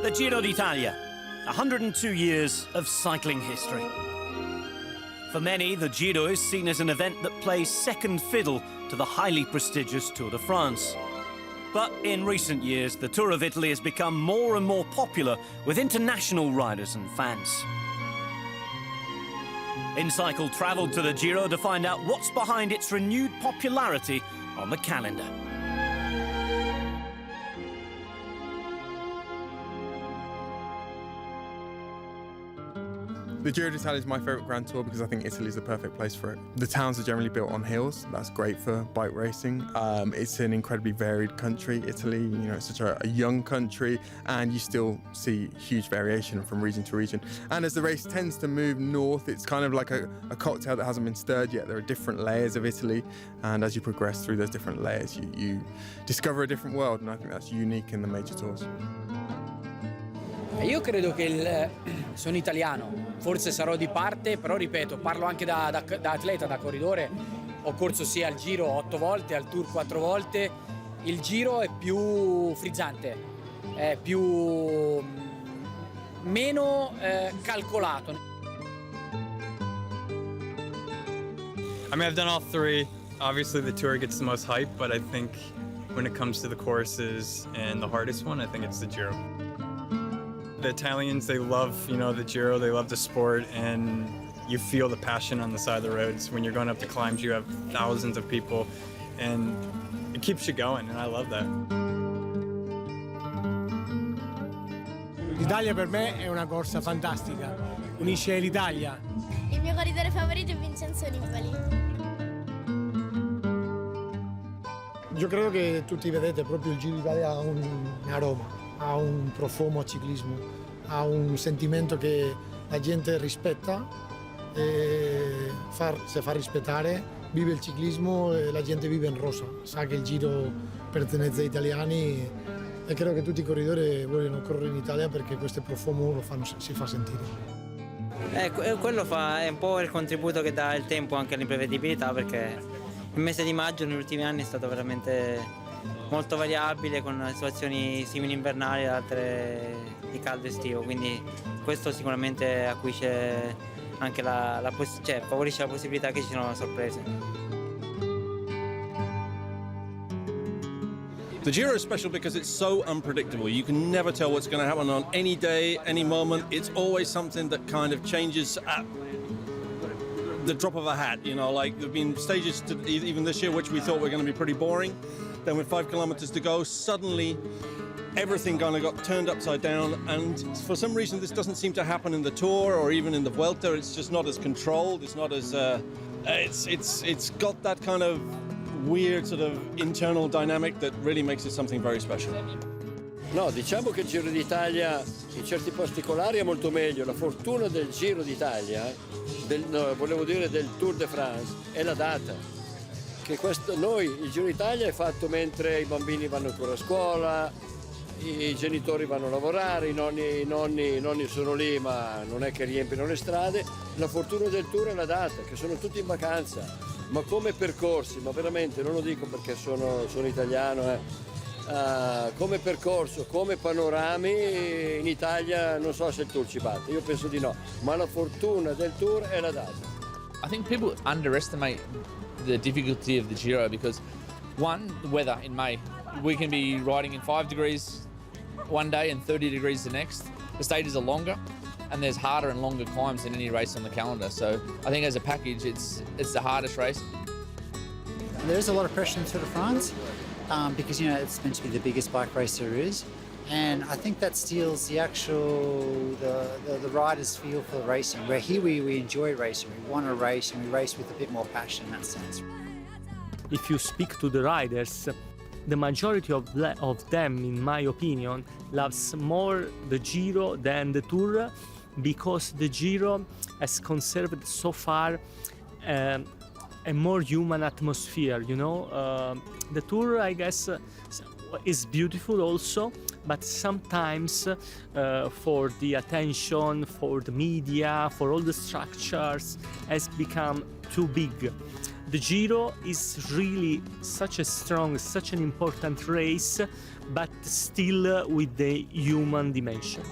The Giro d'Italia, 102 years of cycling history. For many, the Giro is seen as an event that plays second fiddle to the highly prestigious Tour de France. But in recent years, the Tour of Italy has become more and more popular with international riders and fans. inCycle travelled to the Giro to find out what's behind its renewed popularity on the calendar. The Giro d'Italia is my favourite Grand Tour because I think Italy is the perfect place for it. The towns are generally built on hills. That's great for bike racing. It's an incredibly varied country, Italy. You know, it's such a young country, and you still see huge variation from region to region. And as the race tends to move north, it's kind of like a cocktail that hasn't been stirred yet. There are different layers of Italy, and as you progress through those different layers, you discover a different world, and I think that's unique in the major tours. Io credo che sono italiano, forse sarò di parte, però ripeto, parlo anche da atleta, da corridore. Ho corso sia al Giro 8 volte, al Tour 4 volte. Il Giro è più frizzante, è meno calcolato. I mean, I've done all three. Obviously, the Tour gets the most hype, but I think when it comes to the courses and the hardest one, I think it's the Giro. The Italians, they love, the Giro, they love the sport, and you feel the passion on the side of the roads. When you're going up to climbs, you have thousands of people, and it keeps you going, and I love that. L'Italia per me è una corsa fantastica, unisce l'Italia. Il mio corridore favorito è Vincenzo Nibali. Io credo che tutti vedete proprio il Giro d'Italia ha un aroma, ha un profumo a ciclismo, ha un sentimento che la gente rispetta e se fa rispettare, vive il ciclismo e la gente vive in rosa, sa che il Giro pertenece agli italiani e credo che tutti i corridori vogliono correre in Italia perché questo profumo si fa sentire. Quello è un po' il contributo che dà il tempo anche all'imprevedibilità, perché il mese di maggio negli ultimi anni è stato veramente molto variabile, con situazioni simili invernali e altre di caldo estivo, quindi questo sicuramente acuisce anche favorisce la possibilità che ci siano sorprese. The Giro is special because it's so unpredictable. You can never tell what's going to happen on any day, any moment. It's always something that kind of changes at the drop of a hat. Like there've been stages even this year which we thought were going to be pretty boring. Then with 5 kilometers to go, suddenly everything kind of got turned upside down, and for some reason this doesn't seem to happen in the Tour or even in the Vuelta. It's just not as controlled, it's not as it's got that kind of weird sort of internal dynamic that really makes it something very special. No, diciamo che il Giro d'Italia in certi particolari è molto meglio. La fortuna del Giro d'Italia, volevo dire del Tour de France, è la data. Che il Giro d'Italia è fatto mentre i bambini vanno ancora a scuola, i genitori vanno a lavorare, i nonni sono lì ma non è che riempiono le strade. La fortuna del Tour è la data, che sono tutti in vacanza, ma come percorsi, ma veramente non lo dico perché sono italiano, come percorso, come panorami in Italia non so se il Tour ci batte, io penso di no, ma la fortuna del Tour è la data. I think people underestimate the difficulty of the Giro because, one, the weather in May. We can be riding in 5 degrees one day and 30 degrees the next. The stages are longer and there's harder and longer climbs than any race on the calendar. So I think as a package, it's the hardest race. There's a lot of pressure in Tour de France because, it's meant to be the biggest bike race there is. And I think that steals the riders' feel for racing. Where here we enjoy racing, we want to race, and we race with a bit more passion in that sense. If you speak to the riders, the majority of them, in my opinion, loves more the Giro than the Tour, because the Giro has conserved so far a more human atmosphere. The Tour, I guess, is beautiful also, but sometimes for the attention, for the media, for all the structures, has become too big. The Giro is really such a strong, such an important race, but still with the human dimension.